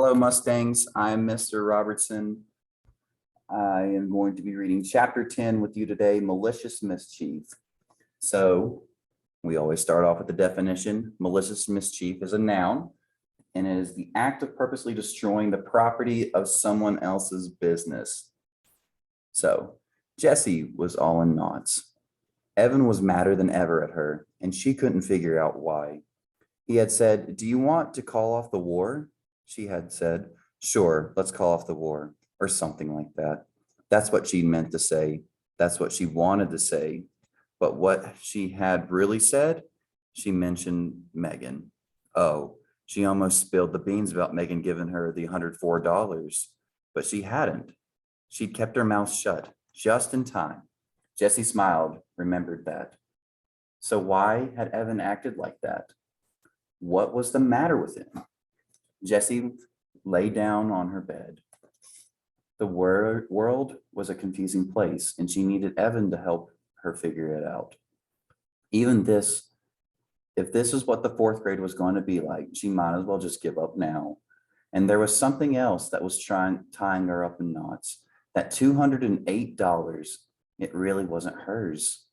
Hello, Mustangs. I'm Mr. Robertson. I am going to be reading Chapter 10 with you today, Malicious Mischief. So we always start off with the definition. Malicious mischief is a noun, and it is the act of purposely destroying the property of someone else's business. So Jessie was all in knots. Evan was madder than ever at her, and she couldn't figure out why. He had said, "Do you want to call off the war?" She had said, "Sure, let's call off the war," or something like that. That's what she meant to say. That's what she wanted to say. But what she had really said, she mentioned Megan. Oh, she almost spilled the beans about Megan giving her the $104, but she hadn't. She'd kept her mouth shut just in time. Jessie smiled, remembered that. So why had Evan acted like that? What was the matter with him? Jessie lay down on her bed. The world was a confusing place, and she needed Evan to help her figure it out. Even this, if this is what the fourth grade was going to be like, she might as well just give up now. And there was something else that was tying her up in knots. That $208, it really wasn't hers.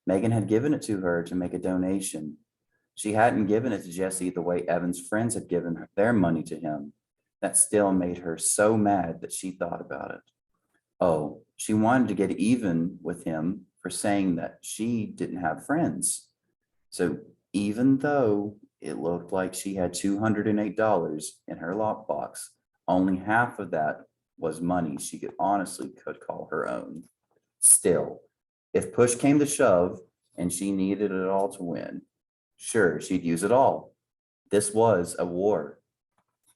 Megan had given it to her to make a donation. She hadn't given it to Jessie the way Evan's friends had given their money to him. That still made her so mad that she thought about it. Oh, she wanted to get even with him for saying that she didn't have friends. So even though it looked like she had $208 in her lockbox, only half of that was money she could call her own. Still, if push came to shove and she needed it all to win, sure, she'd use it all. This was a war.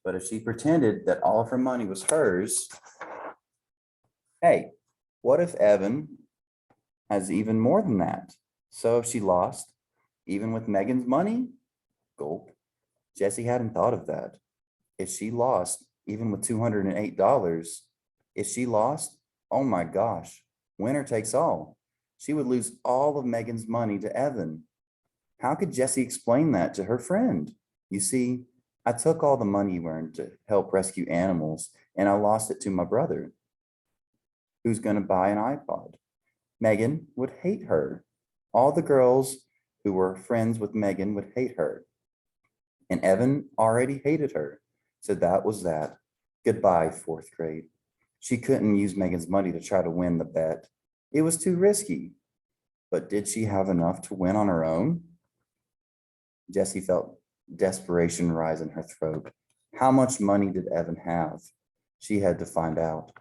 But if she pretended that all of her money was hers, hey, what if Evan has even more than that? So if she lost, even with Megan's money? Gulp. Jessie hadn't thought of that. If she lost, even with $208, if she lost, oh my gosh, winner takes all. She would lose all of Megan's money to Evan. How could Jessie explain that to her friend? You see, I took all the money you earned to help rescue animals, and I lost it to my brother. Who's going to buy an iPod? Megan would hate her. All the girls who were friends with Megan would hate her. And Evan already hated her. So that was that. Goodbye, fourth grade. She couldn't use Megan's money to try to win the bet. It was too risky. But did she have enough to win on her own? Jessie felt desperation rise in her throat. How much money did Evan have? She had to find out.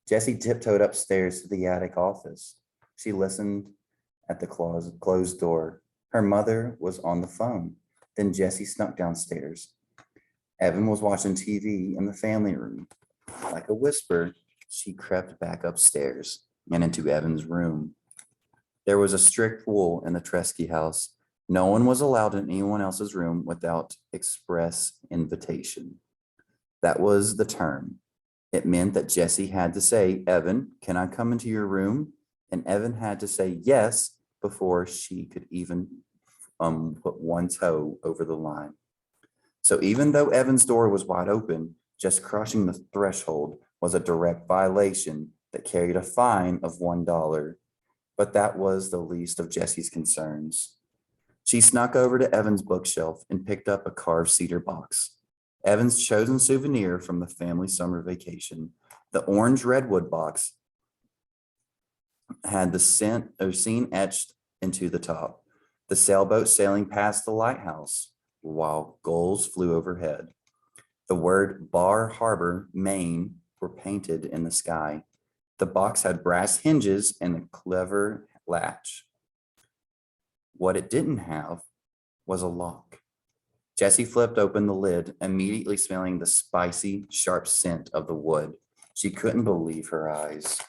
Jessie tiptoed upstairs to the attic office. She listened at the closed door. Her mother was on the phone. Then Jessie snuck downstairs. Evan was watching TV in the family room. Like a whisper, she crept back upstairs and into Evan's room. There was a strict rule in the Tresky house. No one was allowed in anyone else's room without express invitation. That was the term. It meant that Jessie had to say, "Evan, can I come into your room?" And Evan had to say yes before she could even put one toe over the line. So even though Evan's door was wide open, just crossing the threshold was a direct violation that carried a fine of $1. But that was the least of Jessie's concerns. She snuck over to Evan's bookshelf and picked up a carved cedar box. Evan's chosen souvenir from the family summer vacation. The orange redwood box had the scene etched into the top. The sailboat sailing past the lighthouse while gulls flew overhead. The word Bar Harbor, Maine were painted in the sky. The box had brass hinges and a clever latch. What it didn't have was a lock. Jessie flipped open the lid, immediately smelling the spicy, sharp scent of the wood. She couldn't believe her eyes.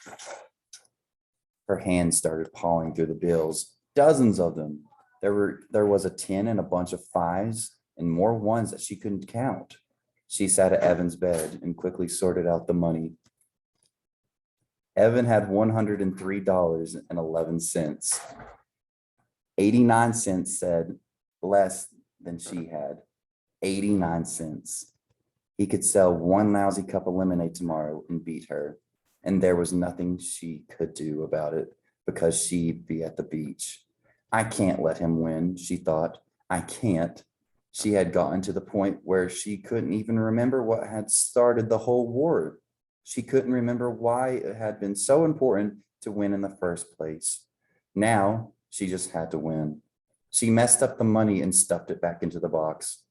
Her hands started pawing through the bills, dozens of them. There was a 10 and a bunch of 5s and more 1s that she couldn't count. She sat at Evan's bed and quickly sorted out the money. Evan had $103.11. 89 cents said less than she had. 89 cents. He could sell one lousy cup of lemonade tomorrow and beat her, and there was nothing she could do about it because she'd be at the beach. I can't let him win, she thought. I can't. She had gotten to the point where she couldn't even remember what had started the whole war. She couldn't remember why it had been so important to win in the first place. Now she just had to win. She messed up the money and stuffed it back into the box.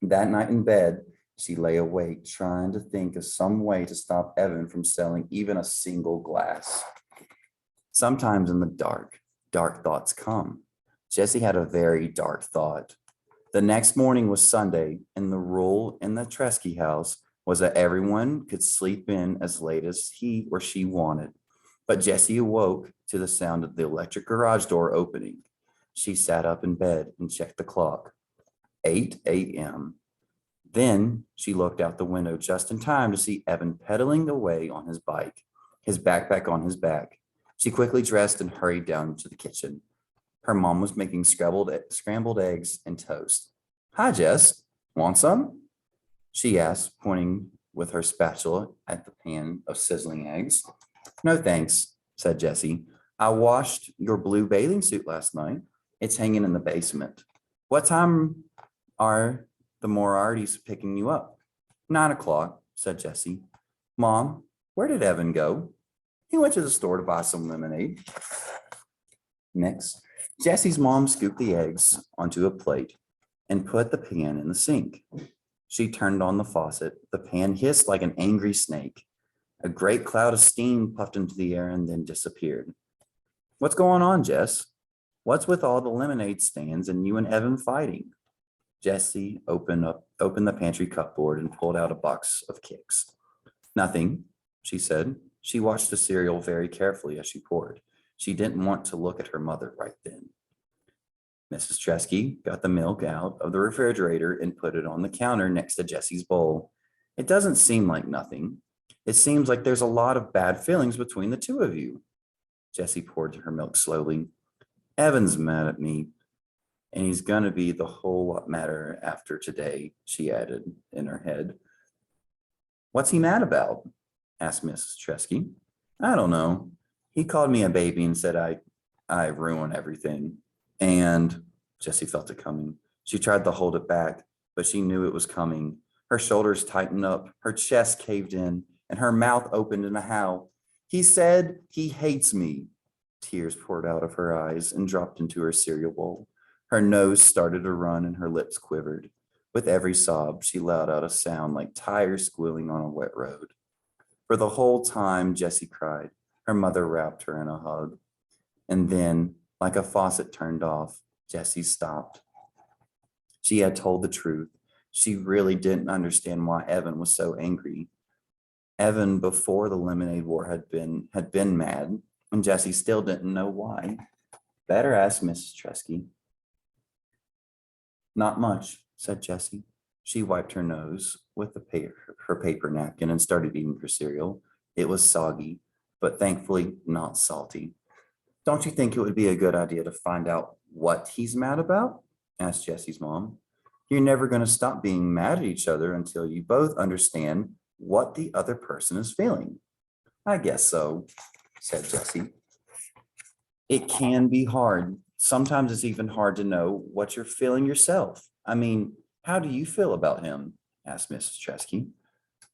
That night in bed, she lay awake trying to think of some way to stop Evan from selling even a single glass. Sometimes in the dark, dark thoughts come. Jessie had a very dark thought. The next morning was Sunday, and the rule in the Tresky house was that everyone could sleep in as late as he or she wanted. But Jessie awoke to the sound of the electric garage door opening. She sat up in bed and checked the clock. 8 a.m. Then she looked out the window just in time to see Evan pedaling away on his bike, his backpack on his back. She quickly dressed and hurried down to the kitchen. Her mom was making scrambled eggs and toast. "Hi, Jess. Want some?" she asked, pointing with her spatula at the pan of sizzling eggs. "No, thanks," said Jessie. "I washed your blue bathing suit last night. It's hanging in the basement. What time are the Moriartys picking you up?" 9 o'clock, said Jessie. "Mom, where did Evan go?" "He went to the store to buy some lemonade." Next, Jessie's mom scooped the eggs onto a plate and put the pan in the sink. She turned on the faucet. The pan hissed like an angry snake. A great cloud of steam puffed into the air and then disappeared. "What's going on, Jess? What's with all the lemonade stands and you and Evan fighting?" Jessie opened the pantry cupboard and pulled out a box of Kicks. "Nothing," she said. She watched the cereal very carefully as she poured. She didn't want to look at her mother right then. Mrs. Tresky got the milk out of the refrigerator and put it on the counter next to Jessie's bowl. "It doesn't seem like nothing. It seems like there's a lot of bad feelings between the two of you." Jessie poured her milk slowly. "Evan's mad at me, and he's going to be the whole lot madder after today," she added in her head. "What's he mad about?" asked Mrs. Tresky. "I don't know. He called me a baby and said I ruin everything." And Jessie felt it coming. She tried to hold it back, but she knew it was coming. Her shoulders tightened up, her chest caved in, and her mouth opened in a howl. "He said he hates me." Tears poured out of her eyes and dropped into her cereal bowl. Her nose started to run and her lips quivered. With every sob, she let out a sound like tires squealing on a wet road. For the whole time, Jessie cried. Her mother wrapped her in a hug. And then, like a faucet turned off, Jessie stopped. She had told the truth. She really didn't understand why Evan was so angry. Evan, before the lemonade war, had been mad, and Jessie still didn't know why. "Better ask Mrs. Tresky." "Not much," said Jessie. She wiped her nose with her paper napkin and started eating her cereal. It was soggy, but thankfully not salty. "Don't you think it would be a good idea to find out what he's mad about?" asked Jessie's mom. "You're never going to stop being mad at each other until you both understand what the other person is feeling." "I guess so," said Jessie. "It can be hard. Sometimes it's even hard to know what you're feeling yourself. I mean, how do you feel about him?" asked Mrs. Tresky.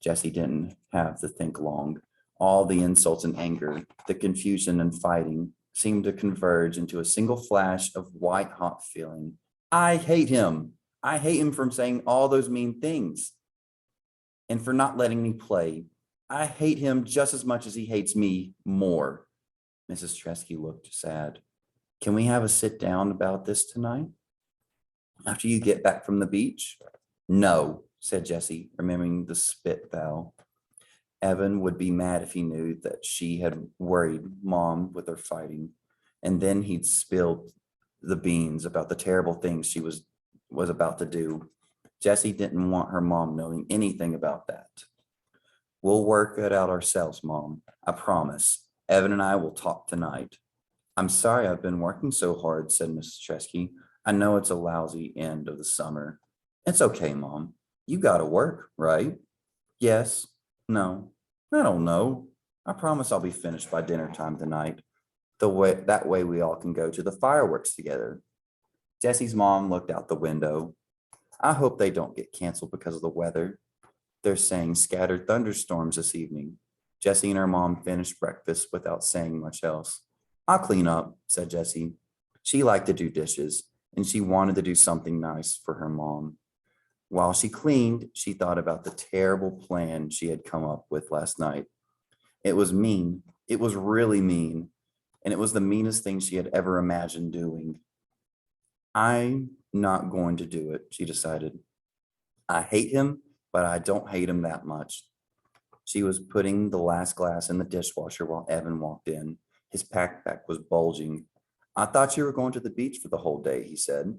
Jessie didn't have to think long. All the insults and anger, the confusion and fighting seemed to converge into a single flash of white-hot feeling. "I hate him. I hate him for saying all those mean things and for not letting me play. I hate him just as much as he hates me more." Mrs. Tresky looked sad. "Can we have a sit down about this tonight? After you get back from the beach?" "No," said Jessie, remembering the spit vow. Evan would be mad if he knew that she had worried Mom with her fighting, and then he'd spilled the beans about the terrible things she was about to do. Jessie didn't want her mom knowing anything about that. "We'll work it out ourselves, Mom. I promise. Evan and I will talk tonight." "I'm sorry I've been working so hard," said Mrs. Tresky. "I know it's a lousy end of the summer." "It's okay, Mom. You got to work, right?" Yes, no, I don't know. I promise I'll be finished by dinner time tonight. That way we all can go to the fireworks together. Jesse's mom looked out the window. I hope they don't get canceled because of the weather. They're saying scattered thunderstorms this evening. Jessie and her mom finished breakfast without saying much else. I'll clean up, said Jessie. She liked to do dishes, and she wanted to do something nice for her mom. While she cleaned, she thought about the terrible plan she had come up with last night. It was mean. It was really mean. And it was the meanest thing she had ever imagined doing. I'm not going to do it, she decided. I hate him, but I don't hate him that much. She was putting the last glass in the dishwasher while Evan walked in. His backpack was bulging. I thought you were going to the beach for the whole day, he said.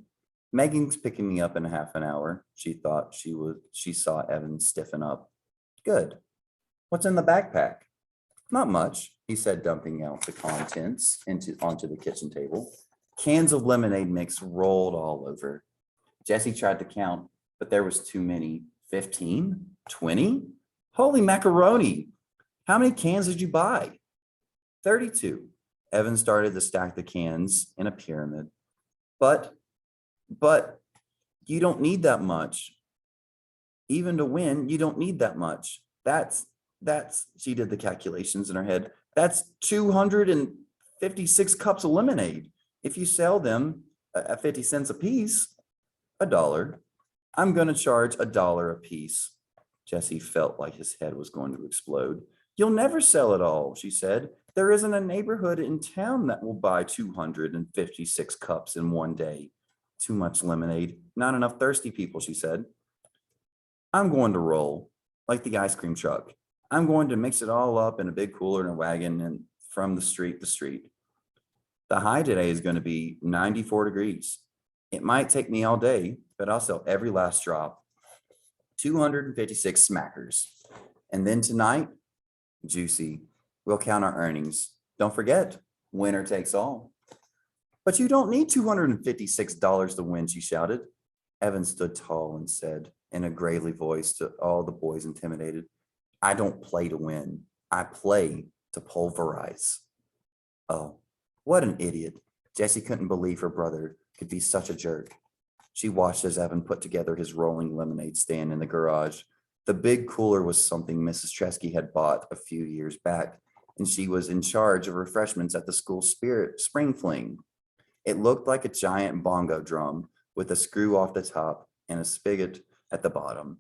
Megan's picking me up in half an hour. She thought she saw Evan stiffen up. Good. What's in the backpack? Not much, he said, dumping out the contents onto the kitchen table. Cans of lemonade mix rolled all over. Jessie tried to count, but there was too many. 15? 20? Holy macaroni. How many cans did you buy? 32. Evan started to stack the cans in a pyramid. But you don't need that much. Even to win, you don't need that much. That's, she did the calculations in her head. That's 256 cups of lemonade. If you sell them at 50 cents a piece, $1. I'm going to charge $1 a piece. Jessie felt like his head was going to explode. You'll never sell it all, she said. There isn't a neighborhood in town that will buy 256 cups in one day. Too much lemonade, not enough thirsty people, she said. I'm going to roll, like the ice cream truck. I'm going to mix it all up in a big cooler and a wagon and from the street to street. The high today is going to be 94 degrees. It might take me all day, but I'll sell every last drop. 256 smackers. And then tonight, juicy. We'll count our earnings. Don't forget, winner takes all. But you don't need $256 to win, she shouted. Evan stood tall and said in a gravely voice to all the boys intimidated, I don't play to win. I play to pulverize. Oh, what an idiot. Jessie couldn't believe her brother could be such a jerk. She watched as Evan put together his rolling lemonade stand in the garage. The big cooler was something Mrs. Tresky had bought a few years back, and she was in charge of refreshments at the school spring fling. It looked like a giant bongo drum with a screw off the top and a spigot at the bottom.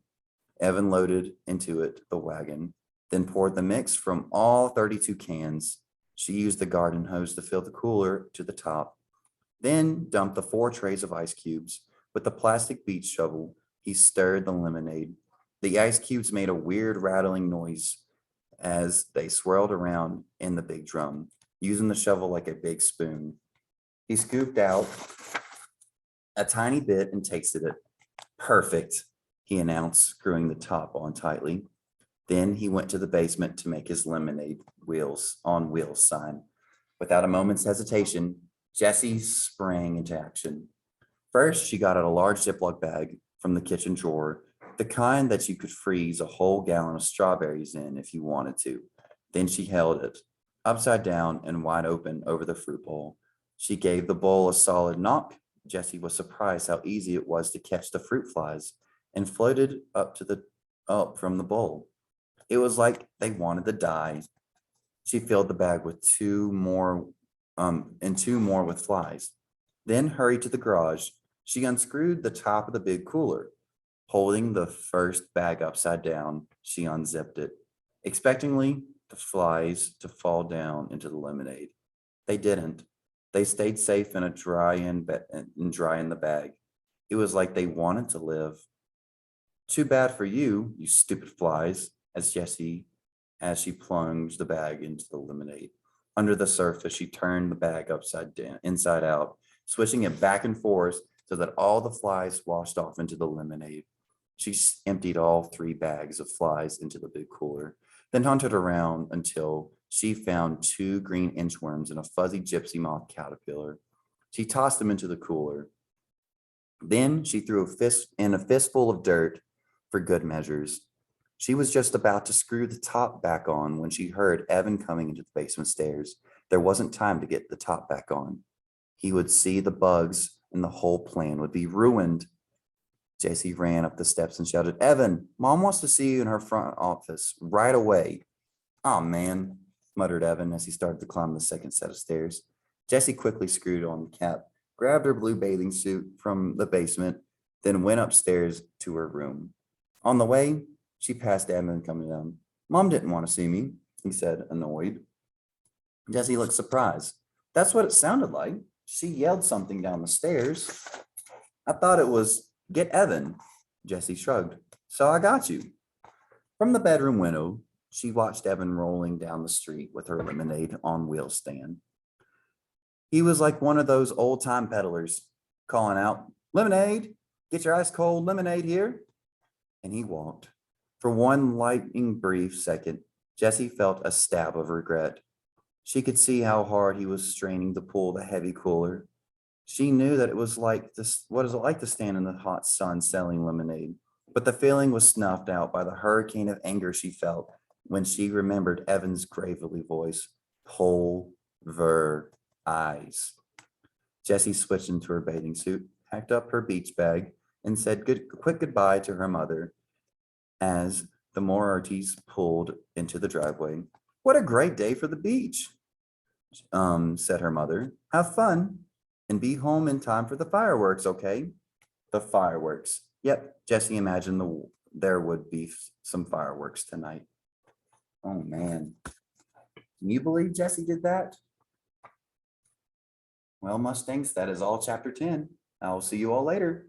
Evan loaded into it the wagon, then poured the mix from all 32 cans. She used the garden hose to fill the cooler to the top, then dumped the 4 trays of ice cubes. With the plastic beach shovel, he stirred the lemonade. The ice cubes made a weird rattling noise as they swirled around in the big drum, using the shovel like a big spoon. He scooped out a tiny bit and tasted it. Perfect, he announced, screwing the top on tightly. Then he went to the basement to make his lemonade on wheels sign. Without a moment's hesitation, Jessie sprang into action. First, she got out a large Ziploc bag from the kitchen drawer, the kind that you could freeze a whole gallon of strawberries in if you wanted to. Then she held it upside down and wide open over the fruit bowl. She gave the bowl a solid knock. Jessie was surprised how easy it was to catch the fruit flies and floated up from the bowl. It was like they wanted to die. She filled the bag with two more with flies, then hurried to the garage. She unscrewed the top of the big cooler. Holding the first bag upside down, she unzipped it, expectingly the flies to fall down into the lemonade. They didn't. They stayed safe and dry in the bag. It was like they wanted to live. Too bad for you, you stupid flies, as she plunged the bag into the lemonade. Under the surface, she turned the bag inside out, swishing it back and forth so that all the flies washed off into the lemonade. She emptied all 3 bags of flies into the big cooler, then hunted around until she found 2 green inchworms and a fuzzy gypsy moth caterpillar. She tossed them into the cooler. Then she threw a fistful of dirt for good measures. She was just about to screw the top back on when she heard Evan coming into the basement stairs. There wasn't time to get the top back on. He would see the bugs and the whole plan would be ruined. Jessie ran up the steps and shouted, "Evan, Mom wants to see you in her front office right away." "Oh, man," muttered Evan as he started to climb the second set of stairs. Jessie quickly screwed on the cap, grabbed her blue bathing suit from the basement, then went upstairs to her room. On the way, she passed Evan coming down. "Mom didn't want to see me," he said, annoyed. Jessie looked surprised. "That's what it sounded like. She yelled something down the stairs." "I thought it was, 'Get Evan.'" Jessie shrugged. "So I got you." From the bedroom window, she watched Evan rolling down the street with her lemonade on wheel stand. He was like one of those old-time peddlers, calling out, "Lemonade, get your ice cold lemonade here." And he walked. For one lightning brief second, Jessie felt a stab of regret. She could see how hard he was straining to pull the heavy cooler. She knew that it was like this, what is it like to stand in the hot sun selling lemonade? But the feeling was snuffed out by the hurricane of anger she felt when she remembered Evan's gravely voice, "Pulver-eyes." Jessie switched into her bathing suit, packed up her beach bag, and said quick goodbye to her mother as the Moriartys pulled into the driveway. "What a great day for the beach," said her mother. "Have fun and be home in time for the fireworks, okay?" The fireworks. Yep, Jessie imagined there would be some fireworks tonight. Oh man. Can you believe Jessie did that? Well, Mustangs, that is all chapter 10. I will see you all later.